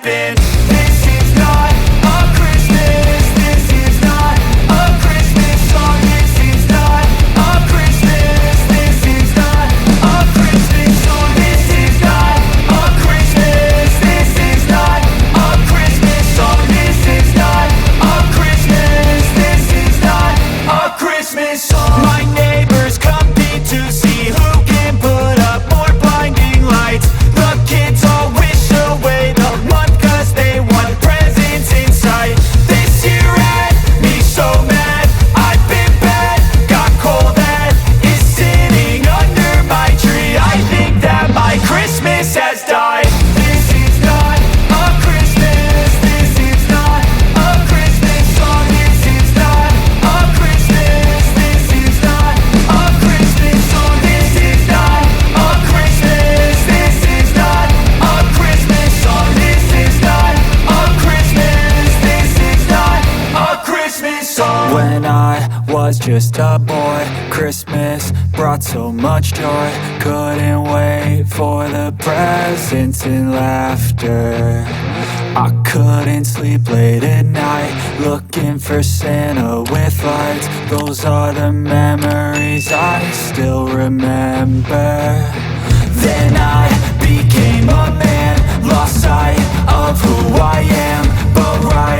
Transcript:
happen. This is not a Christmas. This is not a Christmas song. This is not a Christmas. This is not a Christmas song. This is not a Christmas. This is not a Christmas song. This is not a Christmas. This is not a Christmas song. My neighbors compete to see who can put up more blinding lights. The kids all wish away the month 'cause they want presents in sight. This year had me so mad. I've been bad, got coal that is sitting under my tree. I think that my Christmas has died. This is not a Christmas. This is not a Christmas song. This is not a Christmas. This is not a Christmas song. This is not a Christmas. This is not a Christmas song. This is not a Christmas. This is not a Christmas song. When I was just a boy, Christmas brought so much joy. Couldn't wait for the presents and laughter. I couldn't sleep late at night, looking for Santa with lights. Those are the memories I still remember. Then I became a man, lost sight of who I am. But right